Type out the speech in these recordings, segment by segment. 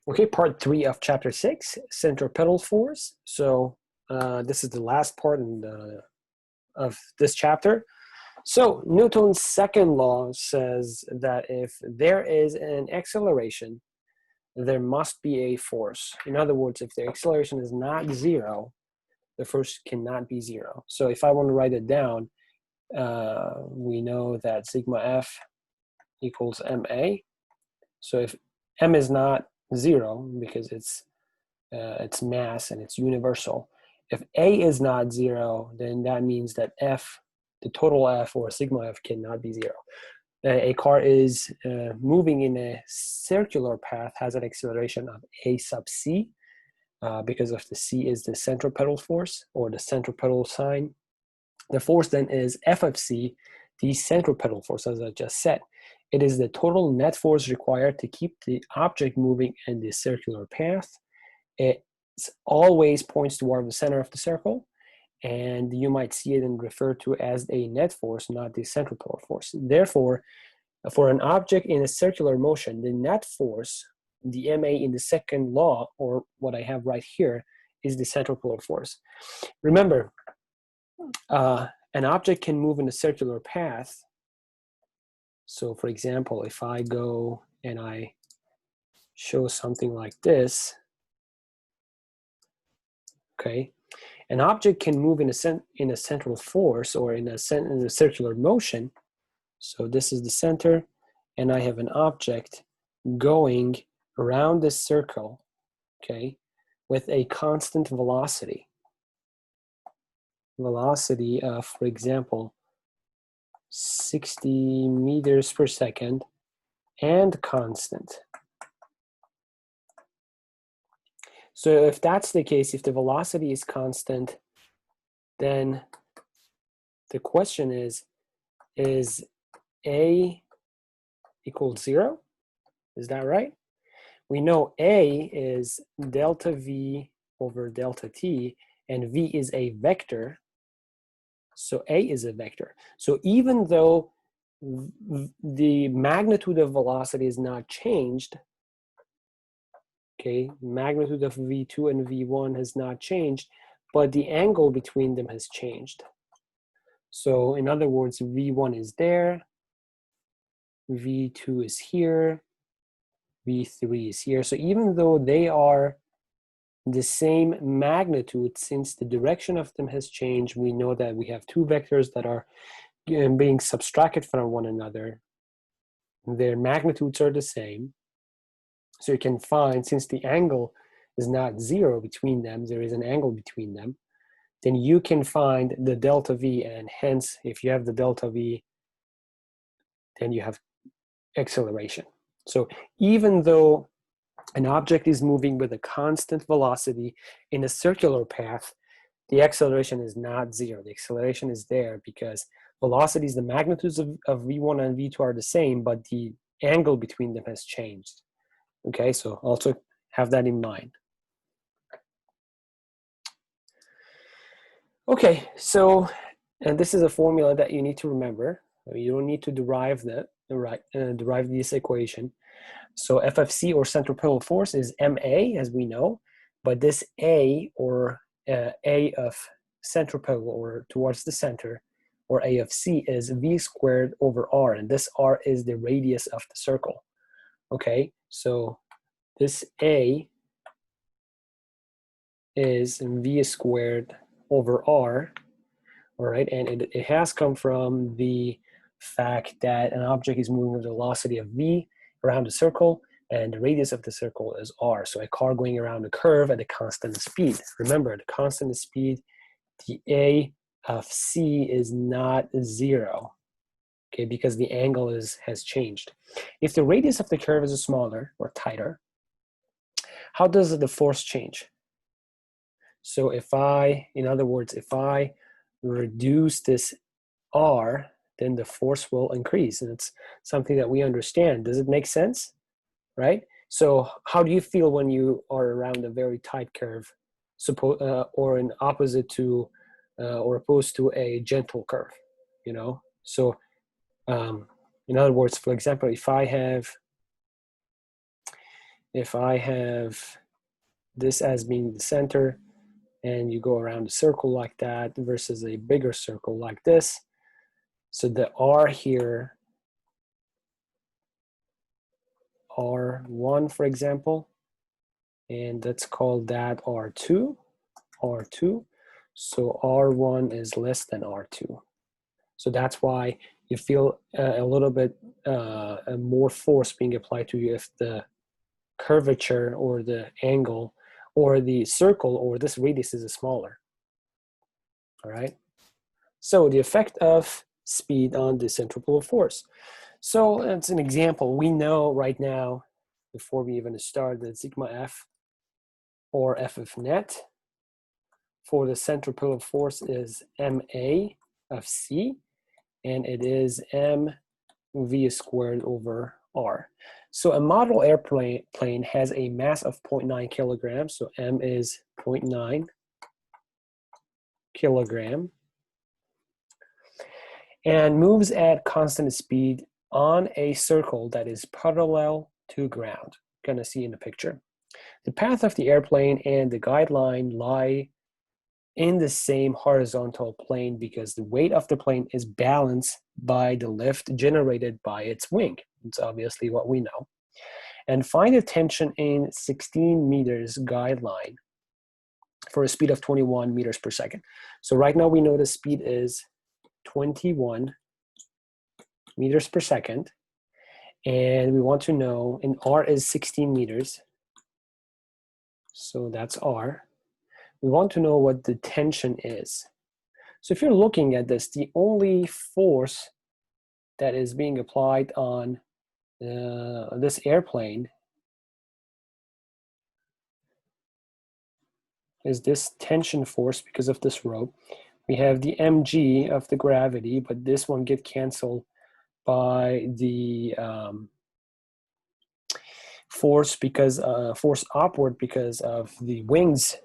Okay, part 3 of chapter 6, Centralpetal Force. So this is the last part of this chapter. So Newton's second law says that if there is an acceleration, there must be a force. In other words, if the acceleration is not zero, the force cannot be zero. So if I want to write it down, we know that sigma F equals ma. So if m is not zero, because it's mass and it's universal. If a is not zero, then that means that f, the total f or sigma f, cannot be zero. A car is moving in a circular path, has an acceleration of a sub c, because of the c is the centripetal force or the centripetal sign. The force then is f of c, the centripetal force, as I just said. It is the total net force required to keep the object moving in the circular path. It always points toward the center of the circle, and you might see it and refer to as a net force, not the centripetal force. Therefore, for an object in a circular motion, the net force, the ma in the second law, or what I have right here, is the centripetal force. Remember, an object can move in a circular path. So for example, if I go and I show something like this, okay, an object can move in a central force or in a circular motion. So this is the center, and I have an object going around this circle, okay, with a constant velocity. Velocity of, for example, 60 meters per second and constant. So if that's the case, if the velocity is constant, then the question is A equals 0? Is that right? We know A is delta V over delta T, and V is a vector. So A is a vector. So even though the magnitude of velocity is not changed, okay, magnitude of V2 and V1 has not changed, but the angle between them has changed. So in other words, V1 is there, V2 is here, V3 is here. So even though they are the same magnitude, since the direction of them has changed, we know that we have two vectors that are being subtracted from one another. Their magnitudes are the same. So you can find, since the angle is not zero between them, there is an angle between them, then you can find the delta V, and hence, if you have the delta V, then you have acceleration. So even though an object is moving with a constant velocity in a circular path, the acceleration is not zero. The acceleration is there because velocities, the magnitudes of V1 and V2 are the same, but the angle between them has changed. Okay, so also have that in mind. Okay, so, and this is a formula that you need to remember. You don't need to derive this equation. So F of C, or centripetal force, is ma, as we know, but this A, or A of centripetal, or towards the center, or A of C, is V squared over R, and this R is the radius of the circle. Okay, so this A is V squared over R, all right, and it has come from the fact that an object is moving with a velocity of V around the circle, and the radius of the circle is R. So a car going around a curve at a constant speed. Remember, the constant speed, the A of C is not zero, okay, because the angle has changed. If the radius of the curve is smaller or tighter, how does the force change? So in other words, if I reduce this R, then the force will increase, and it's something that we understand. Does it make sense? Right? So how do you feel when you are around a very tight curve, or in opposite to, or opposed to a gentle curve, you know? So in other words, for example, if I have if I have this as being the center, and you go around a circle like that versus a bigger circle like this. So the R here, R1, for example, and let's call that R2, R2. So R1 is less than R2. So that's why you feel a little bit more force being applied to you if the curvature or the angle or the circle or this radius is smaller. All right. So the effect of speed on the centripetal force. So it's an example. We know right now, before we even start, that sigma F or F of net for the centripetal force is ma of c, and it is mv squared over r. So a model airplane has a mass of 0.9 kilograms. So m is 0.9 kilogram, and moves at constant speed on a circle that is parallel to ground. You're gonna see in the picture. The path of the airplane and the guideline lie in the same horizontal plane because the weight of the plane is balanced by the lift generated by its wing. It's obviously what we know. And find the tension in 16 meters guideline for a speed of 21 meters per second. So right now we know the speed is 21 meters per second, and we want to know, and R is 16 meters, so that's R. We want to know what the tension is. So if you're looking at this, the only force that is being applied on this airplane is this tension force because of this rope. We have the mg of the gravity, but this one get canceled by the force because force upward because of the wings.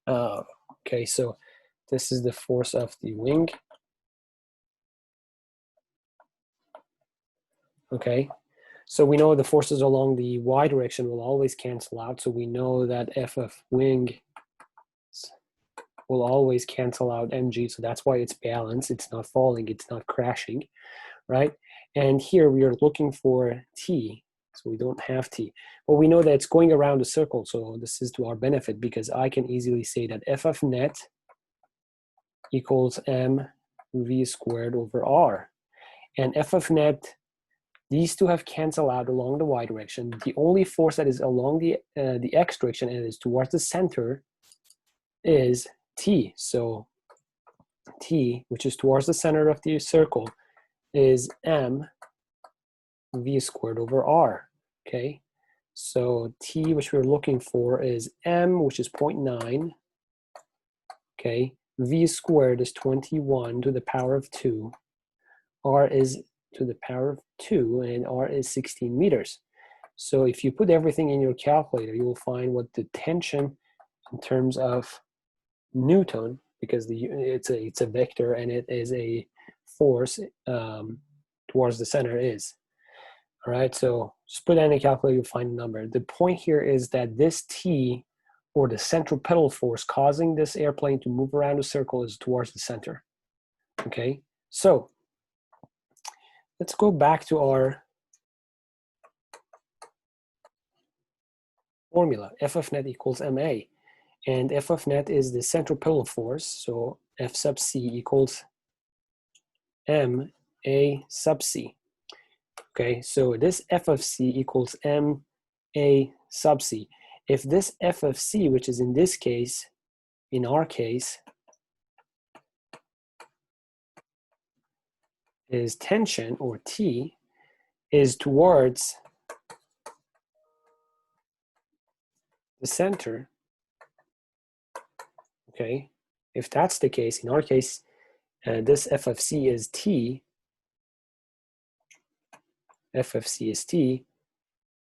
Okay, so this is the force of the wing. Okay, so we know the forces along the y direction will always cancel out. So we know that F of wing will always cancel out mg. So that's why it's balanced. It's not falling. It's not crashing, right? And here we are looking for t. So we don't have t. But we know that it's going around a circle. So this is to our benefit because I can easily say that F of net equals mv squared over r. And F of net, these two have canceled out along the y direction. The only force that is along the x direction and is towards the center is t. So t, which is towards the center of the circle, is m v squared over r. Okay, so t, which we're looking for, is m, which is 0.9. Okay, v squared is 21 to the power of 2. R is to the power of 2, and r is 16 meters. So if you put everything in your calculator, you will find what the tension in terms of Newton, because it's a vector and it is a force towards the center is. All right, so just put that in the calculator, you'll find a number. The point here is that this T, or the centripetal force causing this airplane to move around a circle, is towards the center. Okay, so let's go back to our formula. F of net equals ma, and F of net is the centripetal force, so F sub c equals ma sub c. Okay, so this F of c equals ma sub c. If this F of c, which is in this case, in our case, is tension, or T, is towards the center, okay, if that's the case, in our case, this F of c is T, F of c is T,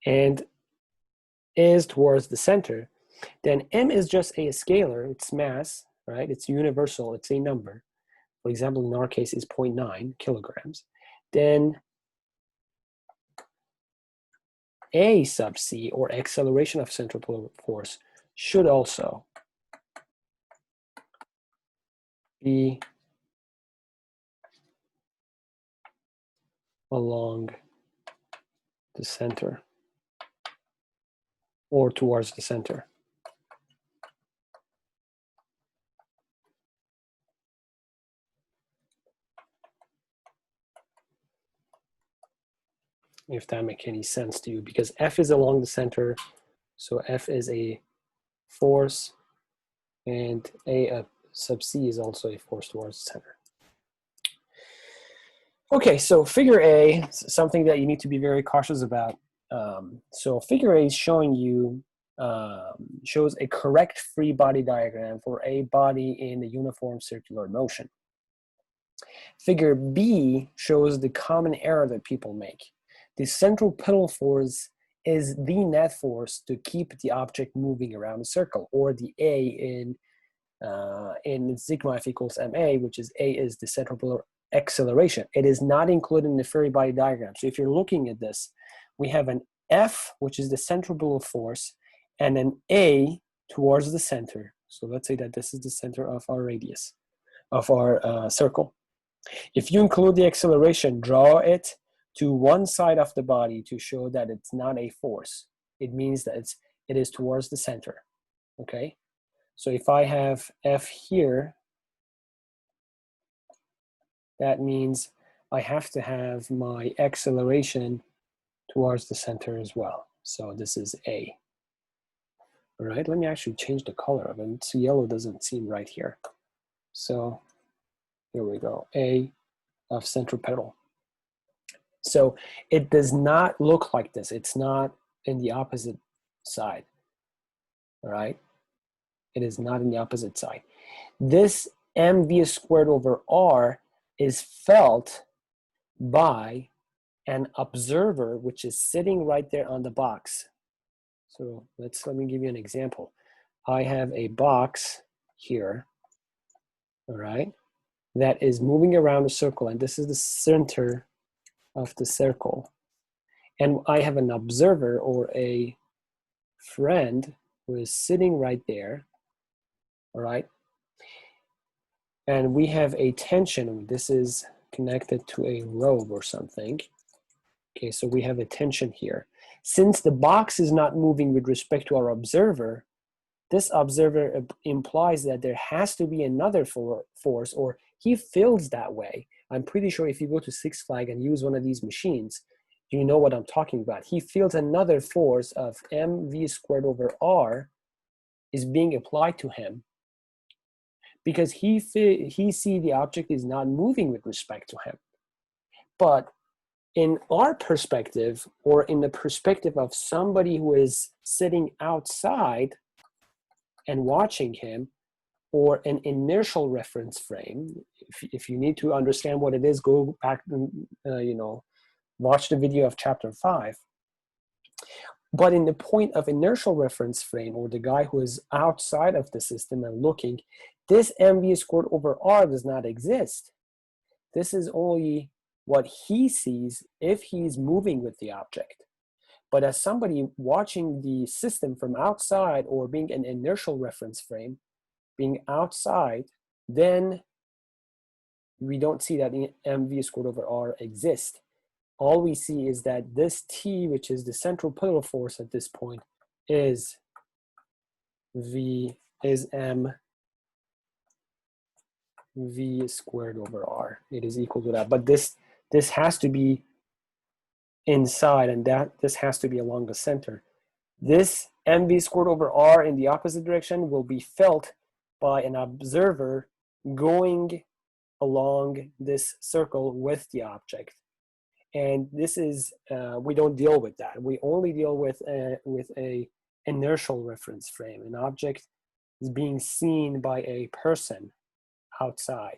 and is towards the center, then m is just a scalar, it's mass, right? It's universal, it's a number. For example, in our case, is 0.9 kilograms. Then A sub c, or acceleration of centripetal force, should also be along the center or towards the center. If that makes any sense to you, because F is along the center, so F is a force, and A sub c is also a force towards the center. Okay, so figure A, something that you need to be very cautious about. So figure A is showing you, shows a correct free body diagram for a body in a uniform circular motion. Figure B shows the common error that people make. The centripetal force is the net force to keep the object moving around a circle, or the A in sigma F equals ma, which is A is the centripetal acceleration. It is not included in the free body diagram. So if you're looking at this, we have an F, which is the centripetal force, and an A towards the center. So let's say that this is the center of our radius, of our circle. If you include the acceleration, draw it to one side of the body to show that it's not a force. It means that it is towards the center, okay? So if I have F here, that means I have to have my acceleration towards the center as well. So this is A. All right, let me actually change the color of it. So yellow doesn't seem right here. So here we go, A of centripetal. So it does not look like this. It's not in the opposite side, all right? It is not in the opposite side. This mv squared over r is felt by an observer, which is sitting right there on the box. So let me give you an example. I have a box here, all right, that is moving around a circle, and this is the center of the circle. And I have an observer or a friend who is sitting right there, all right? And we have a tension. This is connected to a rope or something. Okay, so we have a tension here. Since the box is not moving with respect to our observer, this observer implies that there has to be another force, or he feels that way. I'm pretty sure if you go to Six Flags and use one of these machines, you know what I'm talking about. He feels another force of mv squared over r is being applied to him because he see the object is not moving with respect to him. But in our perspective, or in the perspective of somebody who is sitting outside and watching him, or an inertial reference frame, if you need to understand what it is, go back and watch the video of chapter 5. But in the point of inertial reference frame, or the guy who is outside of the system and looking, this mv squared over r does not exist. This is only what he sees if he's moving with the object. But as somebody watching the system from outside, or being an inertial reference frame, being outside, then we don't see that mv squared over r exists. All we see is that this T, which is the centripetal force at this point, is m v squared over r. It is equal to that. But this has to be inside, and this has to be along the center. This mv squared over r in the opposite direction will be felt by an observer going along this circle with the object. And this is, we don't deal with that. We only deal with a inertial reference frame. An object is being seen by a person outside,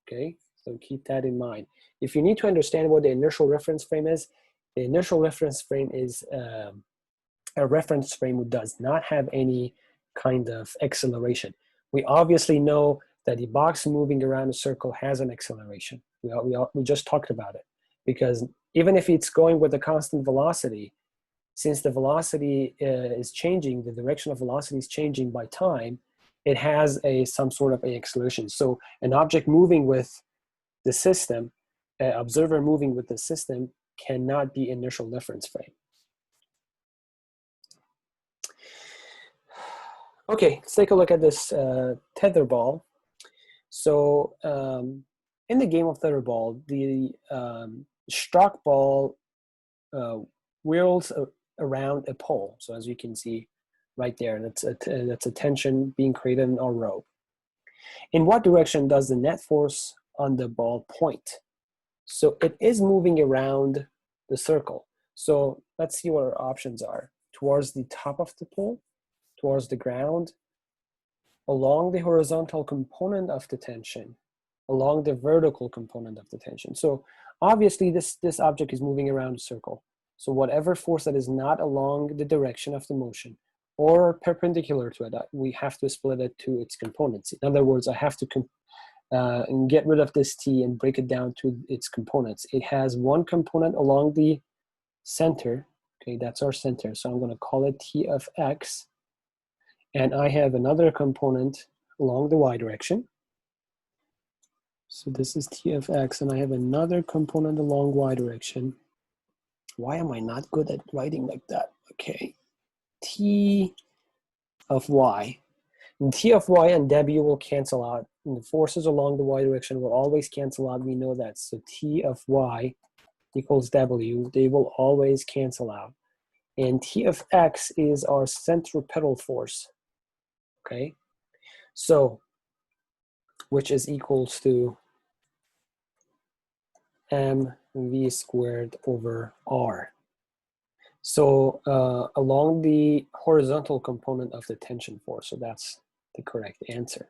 okay? So keep that in mind. If you need to understand what the inertial reference frame is, the inertial reference frame is a reference frame who does not have any kind of acceleration. We obviously know that the box moving around a circle has an acceleration. We just talked about it. Because even if it's going with a constant velocity, since the velocity is changing, the direction of velocity is changing by time, it has some sort of a acceleration. So an object moving with the system, an observer moving with the system, cannot be inertial reference frame. Okay, let's take a look at this tetherball. So in the game of tetherball, the stroke ball whirls around a pole. So as you can see right there, that's a tension being created in our rope. In what direction does the net force on the ball point? So it is moving around the circle. So let's see what our options are. Towards the top of the pole, towards the ground, along the horizontal component of the tension, along the vertical component of the tension. So obviously this object is moving around a circle. So whatever force that is not along the direction of the motion or perpendicular to it, we have to split it to its components. In other words, I have to get rid of this t and break it down to its components. It has one component along the center. Okay, that's our center. So I'm going to call it t of x. And I have another component along the y direction. So this is t of x, and I have another component along y direction. Why am I not good at writing like that? Okay, t of y. And t of y and w will cancel out. And the forces along the y direction will always cancel out. We know that. So t of y equals w. They will always cancel out. And t of x is our centripetal force. Okay, so which is equals to mv squared over r. So along the horizontal component of the tension force. So that's the correct answer.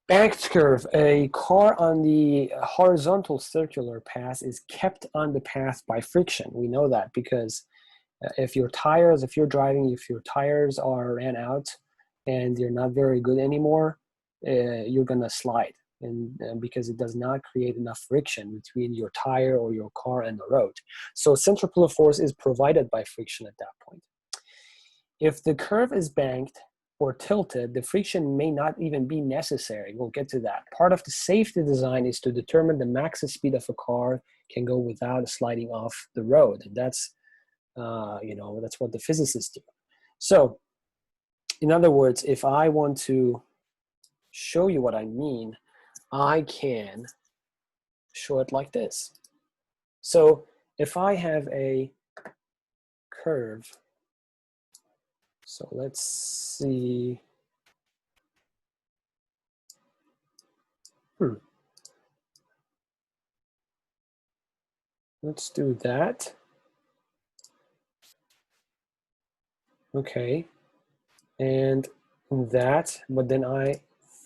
Banked curve. A car on the horizontal circular path is kept on the path by friction. We know that because if your tires are ran out and you're not very good anymore, you're gonna slide. And because it does not create enough friction between your tire or your car and the road. So centripetal force is provided by friction at that point. If the curve is banked or tilted, the friction may not even be necessary. We'll get to that. Part of the safety design is to determine the max speed of a car can go without sliding off the road. And that's, that's what the physicists do. So in other words, if I want to show you what I mean, I can show it like this. So if I have a curve, so let's see. Let's do that. Okay. And that, but then I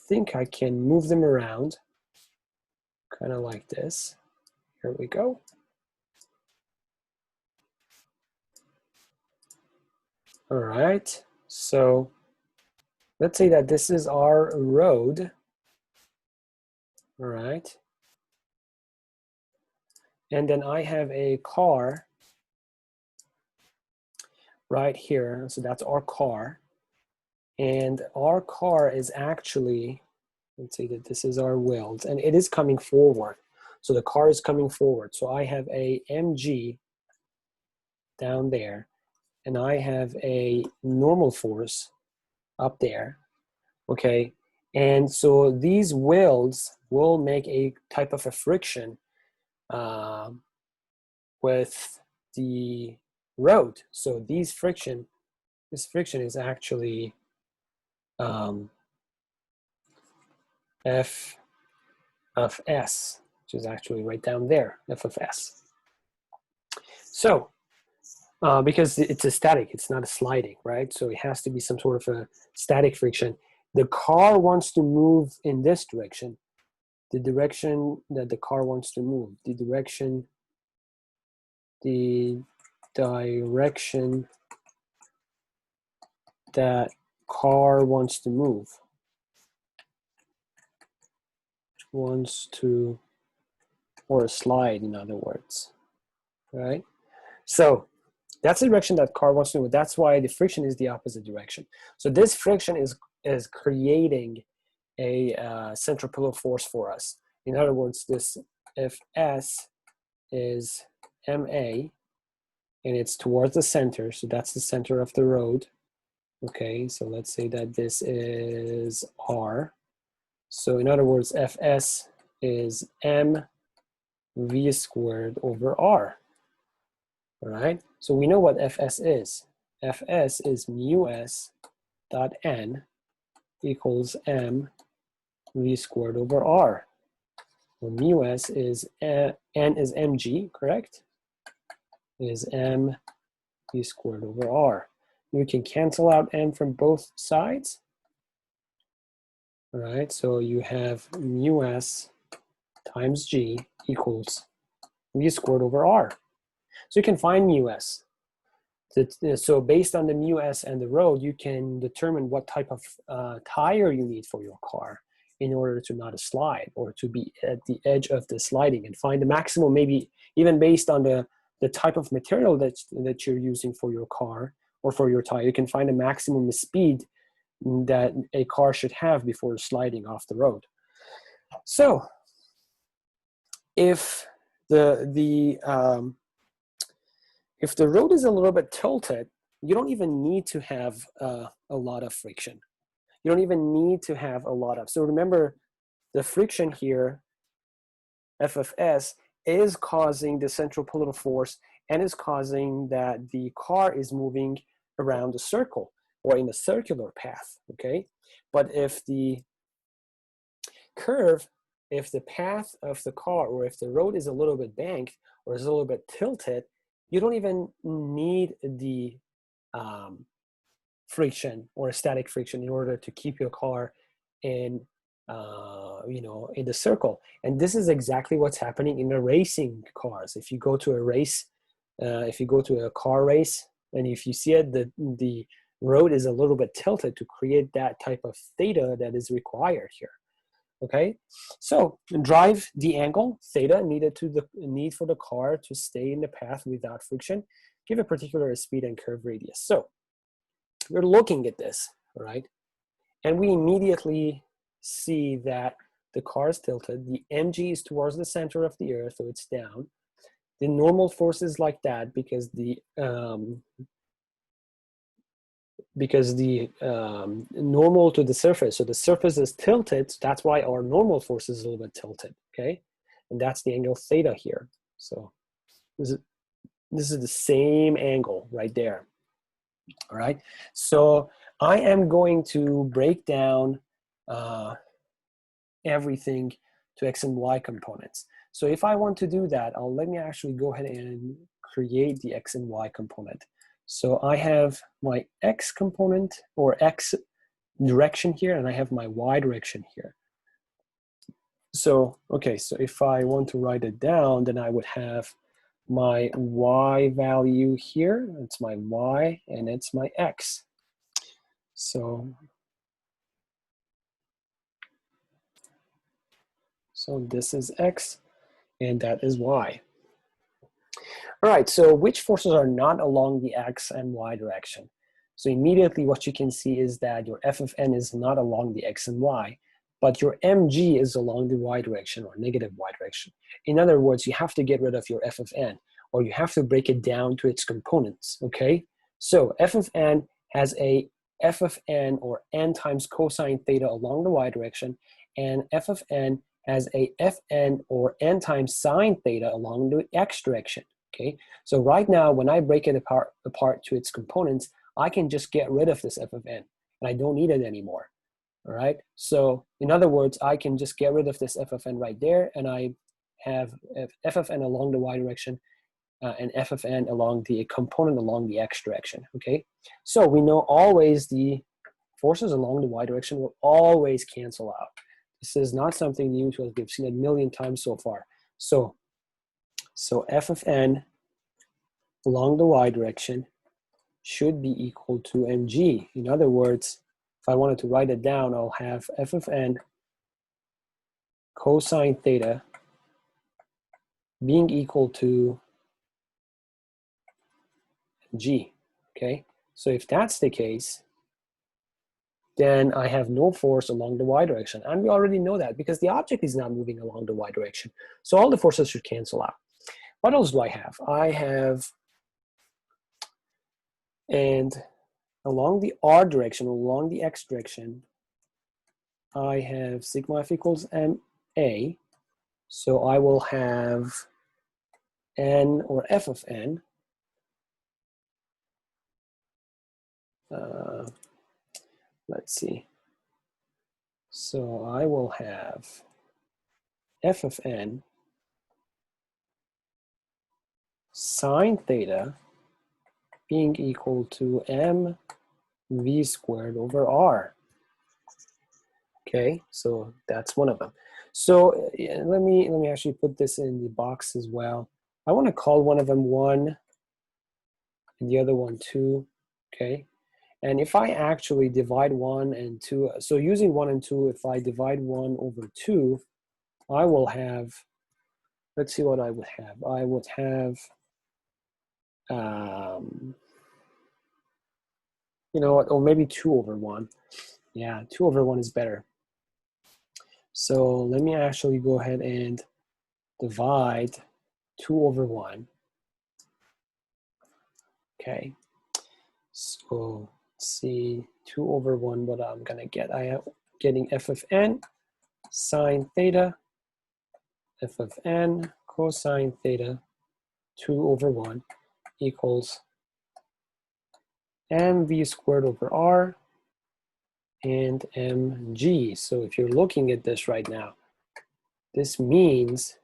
think I can move them around, kind of like this. Here we go. All right, so let's say that this is our road. All right. And then I have a car right here. So that's our car. And our car is actually, let's say that this is our wheels, and it is coming forward. So the car is coming forward. So I have a mg down there, and I have a normal force up there, okay? And so these wheels will make a type of a friction with the road. So this friction is actually F of S, which is actually right down there, F of S. So, because it's a static, it's not a sliding, right? So it has to be some sort of a static friction. The car wants to move in this direction, the direction that the car wants to move, the direction that car wants to move, or slide, in other words, all right? So that's the direction that car wants to move. That's why the friction is the opposite direction. So this friction is creating a centripetal force for us. In other words, this if S is MA, and it's towards the center, so that's the center of the road. Okay, so let's say that this is R. So in other words, Fs is mv squared over R. All right, so we know what Fs is. Fs is mu s dot n equals m v squared over R. Well, mu s is n is mg, correct? Is m v squared over R. We can cancel out m from both sides. All right, so you have mu s times g equals v squared over R. So you can find mu s. So based on the mu s and the road, you can determine what type of tire you need for your car in order to not slide or to be at the edge of the sliding, and find the maximum, maybe even based on the type of material that you're using for your car or for your tire. You can find the maximum speed that a car should have before sliding off the road. So if the road is a little bit tilted, you don't even need to have a lot of friction. You don't even need to have a lot of. So remember, the friction here, F of S, is causing the centripetal force and is causing that the car is moving around a circle or in a circular path, okay? But if the curve, if the path of the car, or if the road is a little bit banked or is a little bit tilted, you don't even need the friction or static friction in order to keep your car in in the circle. And this is exactly what's happening in the racing cars. If you go to a race, if you go to a car race, and if you see it, the road is a little bit tilted to create that type of theta that is required here. Okay, so drive the angle theta needed to the need for the car to stay in the path without friction, give a particular speed and curve radius. So we're looking at this, right? And we immediately see that the car is tilted. The mg is towards the center of the earth, so it's down. The normal force is like that because the normal to the surface, so the surface is tilted, so that's why our normal force is a little bit tilted, okay? And that's the angle theta here. So this is the same angle right there. All right, so I am going to break down everything to x and y components. So if I want to do that, let me actually go ahead and create the x and y component. So I have my x component or x direction here, and I have my y direction here. So, okay, so if I want to write it down, then I would have my y value here. It's my y, and it's my x. So this is x, and that is y. All right, so which forces are not along the x and y direction? So immediately what you can see is that your f of n is not along the x and y, but your mg is along the y direction or negative y direction. In other words, you have to get rid of your f of n, or you have to break it down to its components, okay? So f of n has a f of n or n times cosine theta along the y direction, and f of n has a fn or n times sine theta along the x direction. Okay, so right now when I break it apart to its components, I can just get rid of this f of n, and I don't need it anymore. All right, so in other words, I can just get rid of this f of n right there, and I have f of n along the y direction and f of n along the component along the x direction. Okay, so we know always the forces along the y direction will always cancel out. This is not something new to us. We've seen it a million times so far. So f of n along the y direction should be equal to mg. In other words, if I wanted to write it down, I'll have f of n cosine theta being equal to g, okay? So if that's the case, then I have no force along the y direction. And we already know that because the object is not moving along the y direction. So all the forces should cancel out. What else do I have? I have, and along the r direction, along the x direction, I have sigma f equals ma. So I will have n, or f of n, let's see. So I will have f of n sine theta being equal to m v squared over r. Okay, so that's one of them. So let me actually put this in the box as well. I want to call one of them 1 and the other one 2. Okay, and if I actually divide 1 and 2, so using 1 and 2, if I divide 1 over 2, I will have, let's see what I would have. I would have, you know what, or maybe 2 over 1. Yeah, 2 over 1 is better. So let me actually go ahead and divide 2 over 1. Okay, so let's see, 2 over 1, what I'm gonna get. I am getting f of n sine theta, f of n cosine theta, 2 over 1 equals mv squared over r and mg. So if you're looking at this right now, this means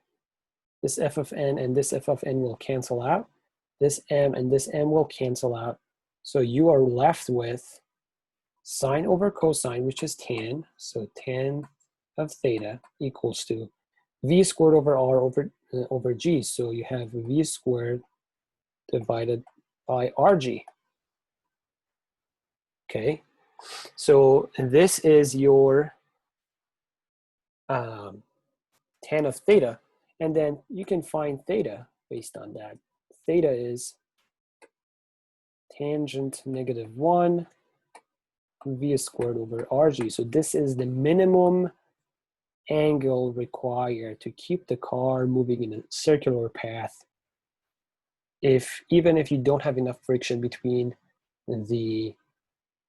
this f of n and this f of n will cancel out. This m and this m will cancel out. So you are left with sine over cosine, which is tan. So tan of theta equals to v squared over r over g. So you have v squared divided by rg. Okay, so this is your tan of theta, and then you can find theta based on that. Theta is tangent -1 v squared over rg. So this is the minimum angle required to keep the car moving in a circular path, even if you don't have enough friction between the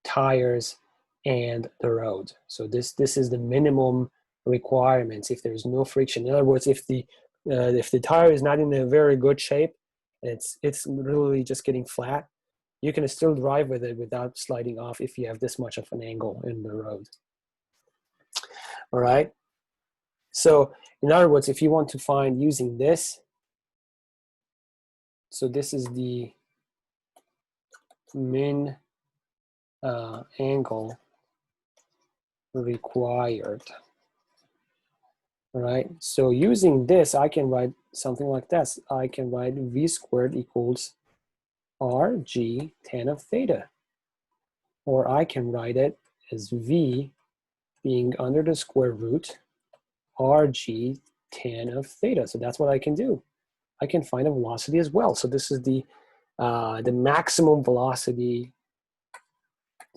tires and the road. So this is the minimum requirements if there's no friction. In other words, if the tire is not in a very good shape, and it's literally just getting flat, you can still drive with it without sliding off if you have this much of an angle in the road. All right. So in other words, if you want to find using this, so this is the min angle required. All right. So using this, I can write something like this. I can write v squared equals rg tan of theta. Or I can write it as v being under the square root rg tan of theta. So that's what I can do. I can find a velocity as well. So this is the maximum velocity,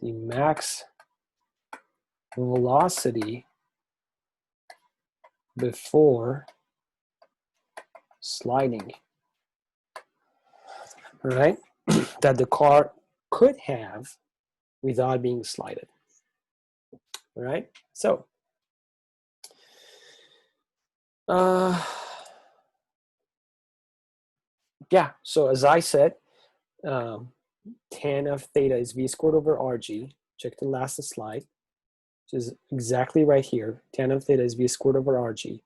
the max velocity before sliding, right? That the car could have without being slided, right? So, yeah, so as I said, tan of theta is v squared over rg. Check the last slide, which is exactly right here. Tan of theta is v squared over rg.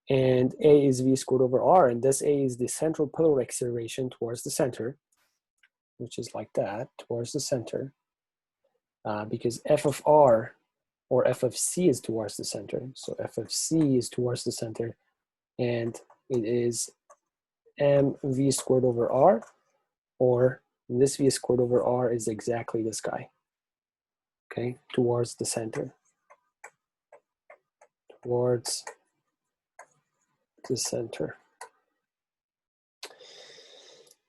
And a is v squared over r, and this a is the centripetal acceleration towards the center, which is like that, towards the center, because f of r or f of c is towards the center. So f of c is towards the center, and it is mv squared over r, or this v squared over r is exactly this guy, okay, towards the center, towards the center.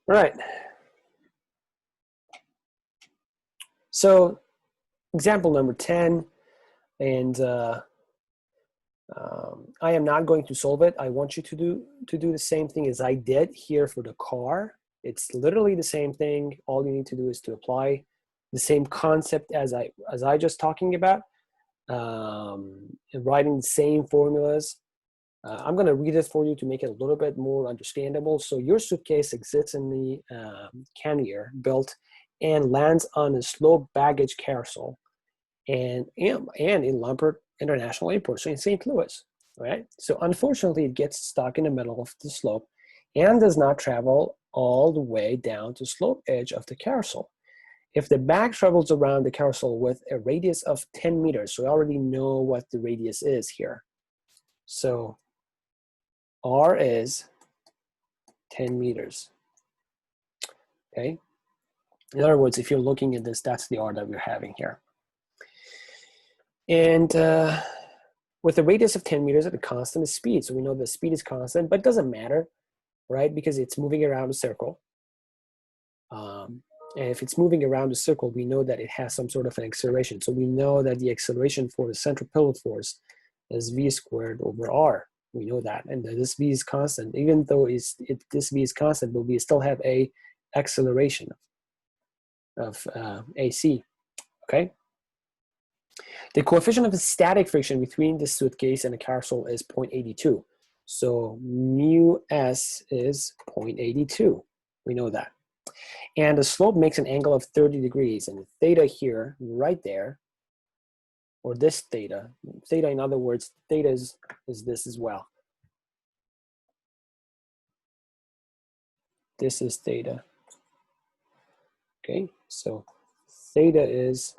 All right. So example number 10, and I am not going to solve it. I want you to do the same thing as I did here for the car. It's literally the same thing. All you need to do is to apply the same concept as I just talking about, and writing the same formulas. I'm going to read it for you to make it a little bit more understandable. So your suitcase exists in the carrier belt and lands on a slow baggage carousel and in Lombard International Airport, so in St. Louis, right? So unfortunately, it gets stuck in the middle of the slope and does not travel all the way down to the slope edge of the carousel. If the bag travels around the carousel with a radius of 10 meters, so we already know what the radius is here. So R is 10 meters, okay? In other words, if you're looking at this, that's the R that we're having here. And with a radius of 10 meters at a constant speed, so we know the speed is constant, but it doesn't matter, right? Because it's moving around a circle. And if it's moving around a circle, we know that it has some sort of an acceleration. So we know that the acceleration for the centripetal force is v squared over r. We know that, and this v is constant. Even though this v is constant, but we still have a acceleration of AC, okay? The coefficient of static friction between the suitcase and the carousel is 0.82. So mu s is 0.82. We know that. And the slope makes an angle of 30 degrees. And theta here, right there, or this theta in other words, theta is this as well. This is theta. Okay, so theta is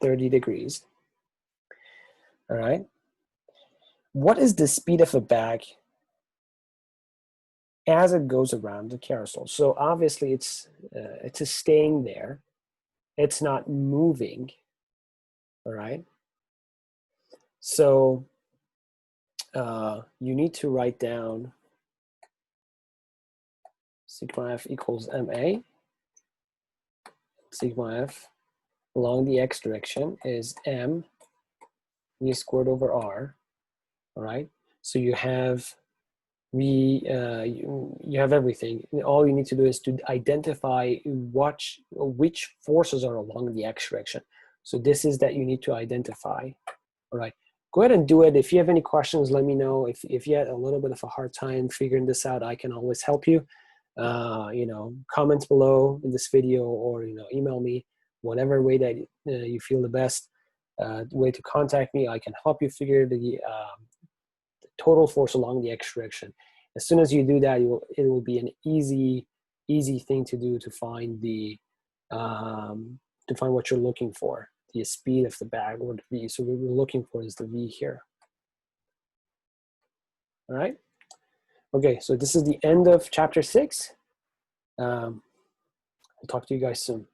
30 degrees. All right. What is the speed of a bag as it goes around the carousel? So obviously it's staying there. It's not moving. All right. So you need to write down sigma f equals ma. Sigma f along the x direction is m v squared over r. All right. So you have you have everything. All you need to do is to identify which forces are along the x direction. So this is that you need to identify. All right. Go ahead and do it. If you have any questions, let me know. If you had a little bit of a hard time figuring this out, I can always help you. You know, comments below in this video, or email me, whatever way that you feel the best way to contact me. I can help you figure the total force along the x direction. As soon as you do that, it will be an easy thing to do to find what you're looking for, the speed of the bag, or the v. So what we're looking for is the v here. All right. Okay, so this is the end of chapter 6. I'll talk to you guys soon.